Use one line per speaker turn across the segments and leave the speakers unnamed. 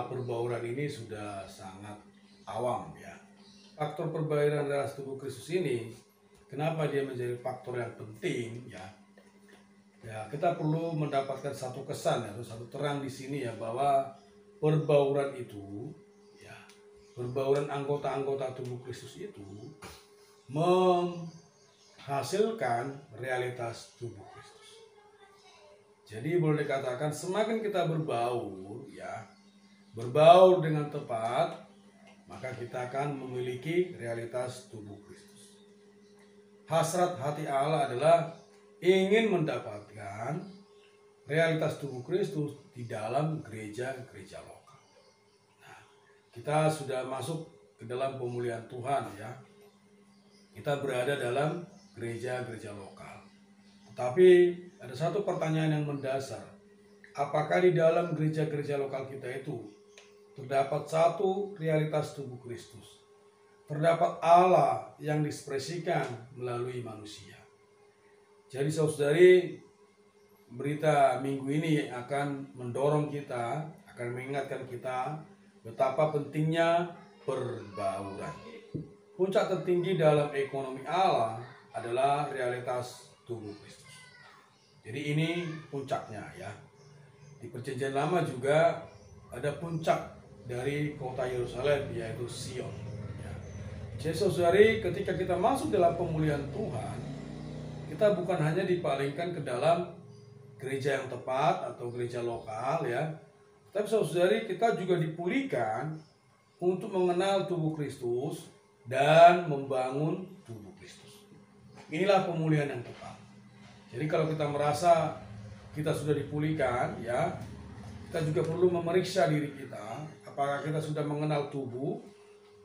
Masalah perbauran ini sudah sangat awam ya. Faktor perbauran dalam tubuh Kristus ini, kenapa dia menjadi faktor yang penting ya? Ya, kita perlu mendapatkan satu kesan atau satu terang di sini ya, bahwa perbauran itu ya, perbauran anggota-anggota tubuh Kristus itu menghasilkan realitas tubuh Kristus. Jadi boleh dikatakan semakin kita berbaur ya, berbaur dengan tepat, maka kita akan memiliki realitas tubuh Kristus. Hasrat hati Allah adalah ingin mendapatkan realitas tubuh Kristus di dalam gereja-gereja lokal. Nah, kita sudah masuk ke dalam pemulihan Tuhan ya. Kita berada dalam gereja-gereja lokal. Tetapi ada satu pertanyaan yang mendasar. Apakah di dalam gereja-gereja lokal kita itu terdapat satu realitas tubuh Kristus? Terdapat Allah yang diekspresikan melalui manusia. Jadi saudari, berita minggu ini akan mendorong kita, akan mengingatkan kita betapa pentingnya perbauran. Puncak tertinggi dalam ekonomi Allah adalah realitas tubuh Kristus. Jadi ini puncaknya ya. Di Perjanjian Lama juga ada puncak dari kota Yerusalem, yaitu Sion. Ya. Jadi saudari, ketika kita masuk dalam pemulihan Tuhan, kita bukan hanya dipalingkan ke dalam gereja yang tepat atau gereja lokal ya, tapi saudari, kita juga dipulihkan untuk mengenal tubuh Kristus dan membangun tubuh Kristus. Inilah pemulihan yang tepat. Jadi kalau kita merasa kita sudah dipulihkan ya, kita juga perlu memeriksa diri kita, apakah kita sudah mengenal tubuh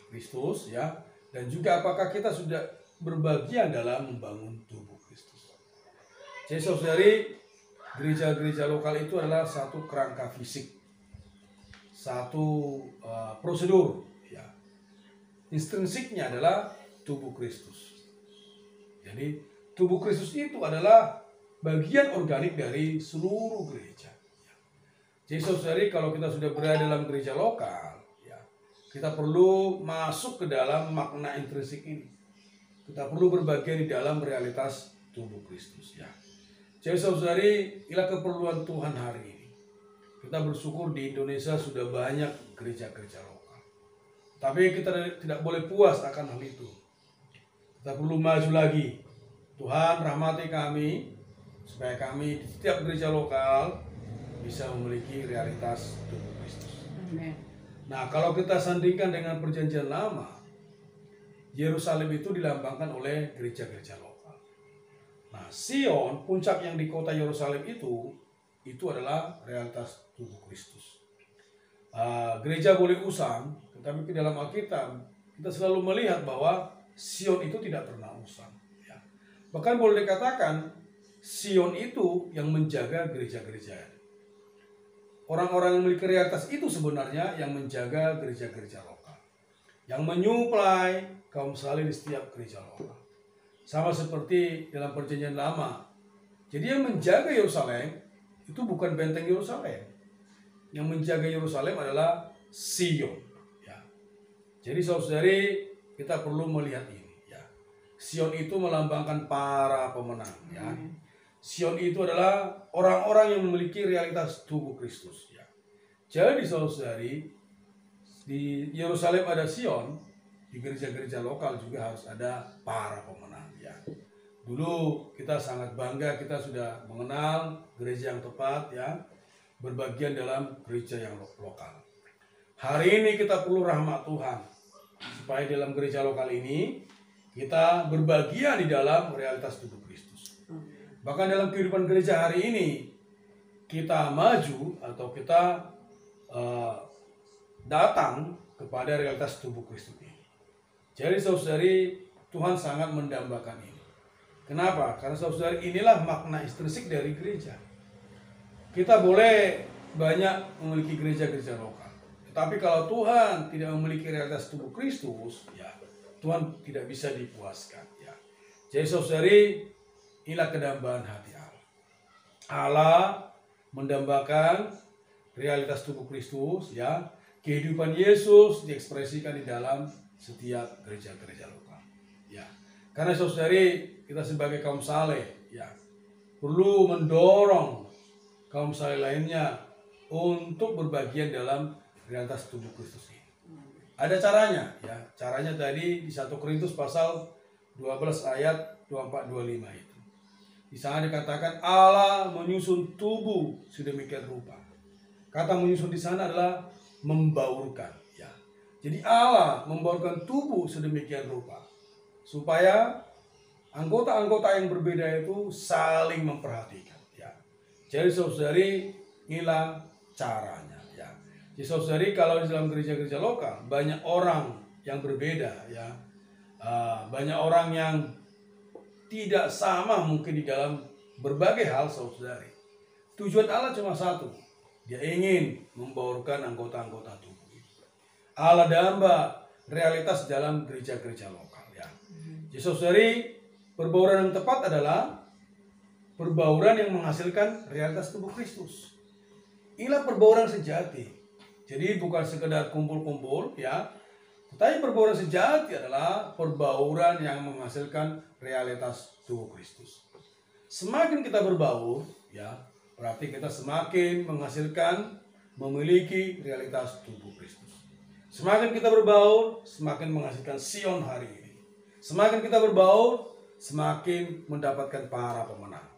Kristus ya, dan juga apakah kita sudah berbagian dalam membangun tubuh Kristus. Jadi saudari, gereja-gereja lokal itu adalah satu kerangka fisik, satu prosedur ya. Instrinsiknya adalah tubuh Kristus. Jadi tubuh Kristus itu adalah bagian organik dari seluruh gereja. Jadi saudari, kalau kita sudah berada dalam gereja lokal ya, kita perlu masuk ke dalam makna intrinsik ini. Kita perlu berbagian di dalam realitas tubuh Kristus ya. Jadi saudari, inilah keperluan Tuhan hari ini. Kita bersyukur di Indonesia sudah banyak gereja-gereja lokal. Tapi kita tidak boleh puas akan hal itu. Kita perlu maju lagi. Tuhan rahmati kami, supaya kami di setiap gereja lokal bisa memiliki realitas tubuh Kristus.
Amen.
Nah, kalau kita sandingkan dengan Perjanjian Lama, Yerusalem itu dilambangkan oleh gereja-gereja lokal. Nah, Sion, puncak yang di kota Yerusalem itu adalah realitas tubuh Kristus. Gereja boleh usang, tetapi di dalam Alkitab kita selalu melihat bahwa Sion itu tidak pernah usang. Ya. Bahkan boleh dikatakan Sion itu yang menjaga gereja-gereja. Orang-orang yang memiliki realitas itu sebenarnya yang menjaga gereja-gereja lokal, yang menyuplai kaum saleh di setiap gereja lokal. Sama seperti dalam Perjanjian Lama. Jadi yang menjaga Yerusalem itu bukan benteng Yerusalem. Yang menjaga Yerusalem adalah Sion. Ya. Jadi saudari, kita perlu melihat ini. Ya. Sion itu melambangkan para pemenang. Ya. Sion itu adalah orang-orang yang memiliki realitas tubuh Kristus. Ya. Jadi saudari, di Yerusalem ada Sion, di gereja-gereja lokal juga harus ada para pemenang. Ya. Dulu kita sangat bangga kita sudah mengenal gereja yang tepat ya, berbagian dalam gereja yang lokal. Hari ini kita perlu rahmat Tuhan supaya dalam gereja lokal ini kita berbagian di dalam realitas tubuh Kristus. Bahkan dalam kehidupan gereja hari ini kita maju atau kita datang kepada realitas tubuh Kristus ini. Jadi saudari, Tuhan sangat mendambakan ini. Kenapa? Karena saudari, inilah makna intrinsik dari gereja. Kita boleh banyak memiliki gereja-gereja lokal, tetapi kalau Tuhan tidak memiliki realitas tubuh Kristus, ya Tuhan tidak bisa dipuaskan. Ya. Jadi saudari, inilah kedambaan hati Allah. Allah mendambakan realitas tubuh Kristus, ya, kehidupan Yesus diekspresikan di dalam setiap gereja-gereja lokal. Ya, karena saudari kita sebagai kaum saleh, ya, perlu mendorong kaum saleh lainnya untuk berbagian dalam realitas tubuh Kristus ini. Ada caranya, ya. Caranya tadi di 1 Korintus pasal 12 ayat 24-25 itu. Di sana dikatakan Allah menyusun tubuh sedemikian rupa. Kata menyusun di sana adalah membaurkan, ya. Jadi Allah membaurkan tubuh sedemikian rupa supaya anggota-anggota yang berbeda itu saling memperhatikan, ya. Jadi saudari, inilah caranya, ya. Jadi saudari, kalau di dalam gereja-gereja lokal banyak orang yang berbeda, ya, banyak orang yang tidak sama mungkin di dalam berbagai hal, saudari. Tujuan Allah cuma satu, Dia ingin membaurkan anggota-anggota tubuh. Allah damba realitas dalam gereja-gereja lokal, ya. Jadi saudari, perbauran yang tepat adalah perbauran yang menghasilkan realitas tubuh Kristus. Inilah perbauran sejati. Jadi bukan sekedar kumpul-kumpul, ya. Tetapi perbauran sejati adalah perbauran yang menghasilkan realitas tubuh Kristus. Semakin kita berbaur, ya, berarti kita semakin menghasilkan, memiliki realitas tubuh Kristus. Semakin kita berbaur, semakin menghasilkan Sion hari ini. Semakin kita berbaur, semakin mendapatkan para pemenang.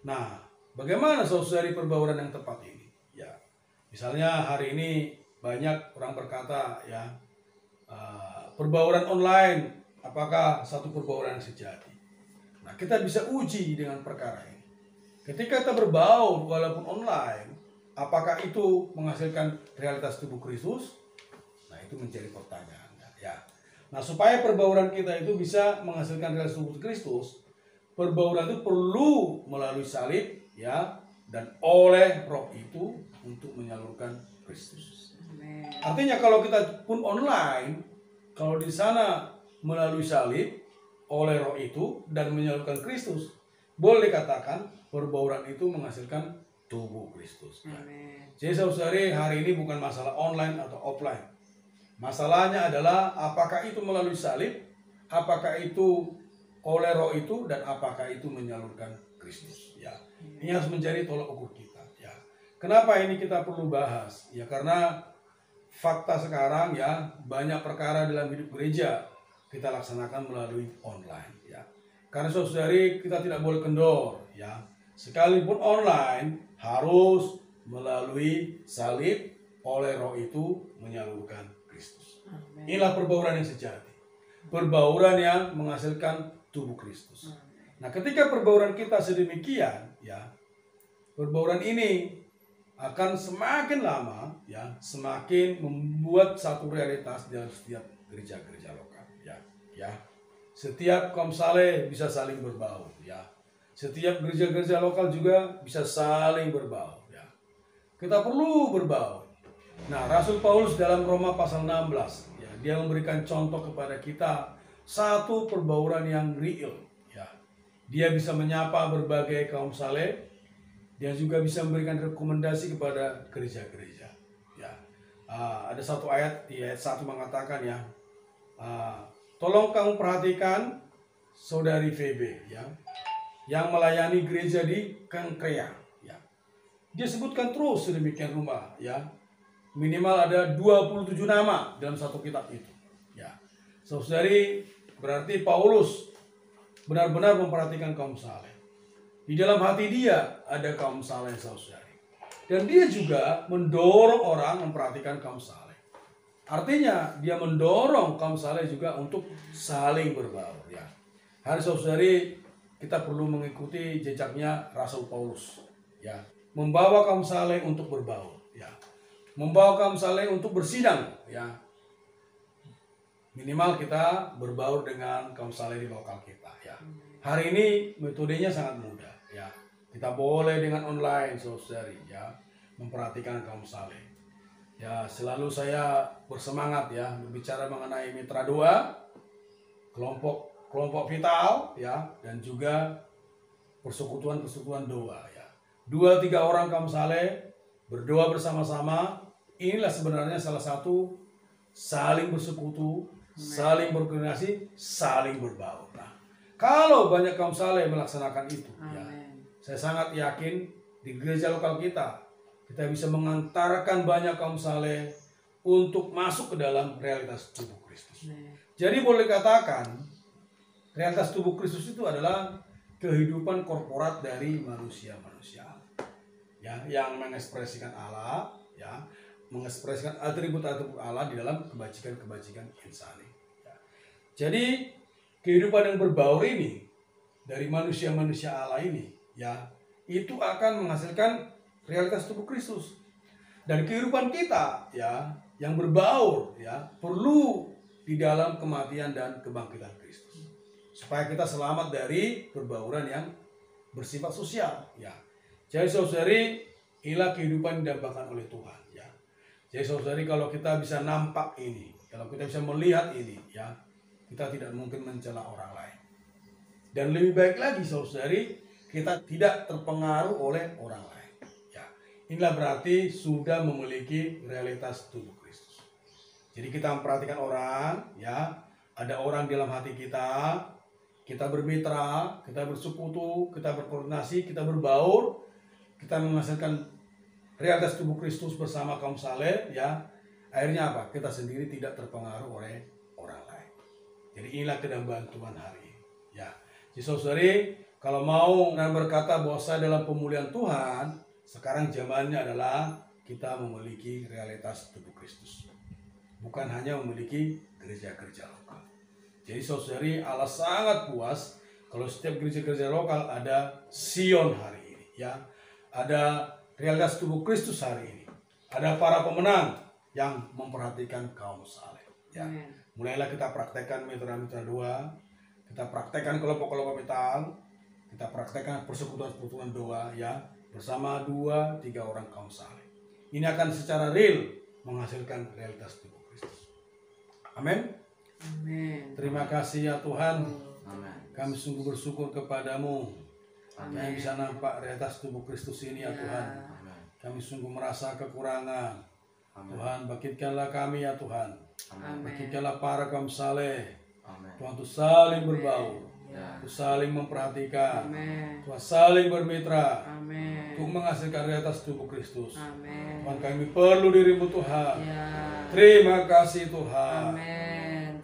Nah, bagaimana saudari perbauran yang tepat ini? Ya, misalnya hari ini banyak orang berkata, ya, perbauran online apakah satu perbauran yang sejati? Nah, kita bisa uji dengan perkara ini. Ketika kita berbaur walaupun online, apakah itu menghasilkan realitas tubuh Kristus? Nah, itu menjadi pertanyaan, ya. Nah, supaya perbauran kita itu bisa menghasilkan realitas tubuh Kristus, perbauran itu perlu melalui salib, ya, dan oleh Roh itu untuk menyalurkan Kristus. Artinya kalau kita pun online, kalau di sana melalui salib oleh Roh itu dan menyalurkan Kristus, boleh dikatakan perbauran itu menghasilkan tubuh Kristus. Ya. Jadi saudari, hari ini bukan masalah online atau offline. Masalahnya adalah apakah itu melalui salib, apakah itu oleh Roh itu, dan apakah itu menyalurkan Kristus. Ya, ini harus menjadi tolak ukur kita. Ya, kenapa ini kita perlu bahas? Ya, karena fakta sekarang, ya, banyak perkara dalam hidup gereja kita laksanakan melalui online, ya. Karena saudari, kita tidak boleh kendor, ya. Sekalipun online harus melalui salib oleh Roh itu menyalurkan Kristus. Inilah perbauran yang sejati. Perbauran yang menghasilkan tubuh Kristus. Nah, ketika perbauran kita sedemikian, ya, perbauran ini akan semakin lama, ya, semakin membuat satu realitas dalam setiap gereja-gereja lokal, ya, ya. Setiap kaum saleh bisa saling berbaur, ya. Setiap gereja-gereja lokal juga bisa saling berbaur, ya. Kita perlu berbaur. Nah, Rasul Paulus dalam Roma pasal 16, ya, dia memberikan contoh kepada kita satu perbauran yang real, ya. Dia bisa menyapa berbagai kaum saleh. Dia juga bisa memberikan rekomendasi kepada gereja-gereja. Ya, ada satu ayat di ayat 1 mengatakan, ya, tolong kamu perhatikan saudari VB, ya, yang melayani gereja di Kengkrea. Ya, dia sebutkan terus sedemikian rupa, ya, minimal ada 27 nama dalam satu kitab itu. Ya, saudari, berarti Paulus benar-benar memperhatikan kaum saleh. Di dalam hati dia ada kaum saleh, saudari. Dan dia juga mendorong orang memperhatikan kaum saleh. Artinya dia mendorong kaum saleh juga untuk saling berbaur, ya. Hari saudari, kita perlu mengikuti jejaknya Rasul Paulus, ya. Membawa kaum saleh untuk berbaur, ya. Membawa kaum saleh untuk bersidang, ya. Minimal kita berbaur dengan kaum saleh di lokal kita, ya. Hari ini metodenya sangat mudah, ya. Kita boleh dengan online, saudari, ya, memperhatikan kaum saleh. Ya, selalu saya bersemangat, ya, berbicara mengenai mitra doa, kelompok vital, ya, dan juga persekutuan doa, ya. 2-3 orang kaum saleh berdoa bersama-sama inilah sebenarnya salah satu saling bersekutu, saling berkoordinasi, saling berbaur. Nah, kalau banyak kaum saleh melaksanakan itu, ya, saya sangat yakin di gereja lokal kita bisa mengantarkan banyak kaum saleh untuk masuk ke dalam realitas tubuh Kristus. Jadi boleh katakan realitas tubuh Kristus itu adalah kehidupan korporat dari manusia-manusia, ya, yang mengekspresikan Allah, ya, mengekspresikan atribut-atribut Allah di dalam kebajikan-kebajikan insani. Ya. Jadi kehidupan yang berbaur ini dari manusia-manusia Allah ini, ya, itu akan menghasilkan realitas tubuh Kristus. Dan kehidupan kita, ya, yang berbaur, ya, perlu di dalam kematian dan kebangkitan Kristus, supaya kita selamat dari perbauran yang bersifat sosial, ya. Jadi saudari, inilah kehidupan yang didambakan oleh Tuhan, ya. Jadi saudari, kalau kita bisa nampak ini, kalau kita bisa melihat ini, ya, kita tidak mungkin mencela orang lain. Dan lebih baik lagi saudari, kita tidak terpengaruh oleh orang lain, ya. Inilah berarti sudah memiliki realitas tubuh Kristus. Jadi kita memperhatikan orang, ya, ada orang di dalam hati kita bermitra, kita bersekutu, kita berkoordinasi, kita berbaur, kita menghasilkan realitas tubuh Kristus bersama kaum saleh, ya. Akhirnya apa? Kita sendiri tidak terpengaruh oleh orang lain. Jadi inilah kedambaan Tuhan hari ini, ya. Jadi saudari, kalau mau berkata bahwa saya dalam pemulihan Tuhan, sekarang zamannya adalah kita memiliki realitas tubuh Kristus, bukan hanya memiliki gereja-gereja lokal. Jadi saudari, Allah sangat puas kalau setiap gereja-gereja lokal ada Sion hari ini, ya, ada realitas tubuh Kristus hari ini, ada para pemenang yang memperhatikan kaum saleh, ya. Mulailah kita praktekkan mitra-mitra doa, kita praktekkan kelompok-kelompok vital, kita praktekkan persekutuan-persekutuan doa, ya, bersama 2-3 orang kaum saleh. Ini akan secara real menghasilkan realitas tubuh Kristus. Amin.
Amin.
Terima kasih ya Tuhan.
Amin.
Kami sungguh bersyukur kepadamu. Kami bisa nampak realitas tubuh Kristus ini ya Tuhan. Kami sungguh merasa kekurangan. Tuhan, bangkitkanlah kami ya Tuhan. Bangkitkanlah para kaum saleh. Tuhan, untuk saling berbaur, untuk saling memperhatikan, Tuhan, saling bermitra, untuk menghasilkan realitas tubuh Kristus. Tuhan, kami perlu dirimu Tuhan. Terima kasih Tuhan.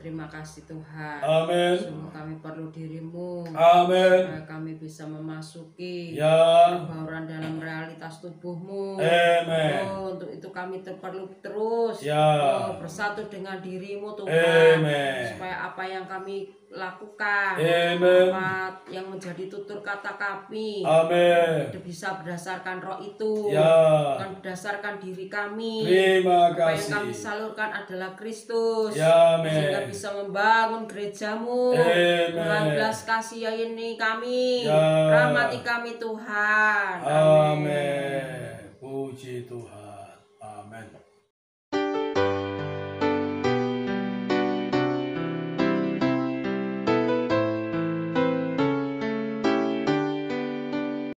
Terima kasih Tuhan.
Amin.
Semua kami perlu dirimu.
Amin.
Supaya kami bisa memasuki
Ya.
perbauran dalam realitas tubuhmu.
Amin.
Oh, untuk itu kami perlu terus
Ya.
bersatu dengan dirimu Tuhan.
Amin.
Supaya apa yang kami lakukan,
Amin.
apa yang menjadi tutur kata kami,
Amin.
bisa berdasarkan roh itu,
Ya.
bukan berdasarkan diri kami.
Terima
Apa yang
kasih.
kami salurkan adalah Kristus.
Ya, amin.
Sehingga bisa membangun gerejamu.
Amin.
Tuhan, belas kasihi kami.
Ya.
Rahmati kami Tuhan.
Amin.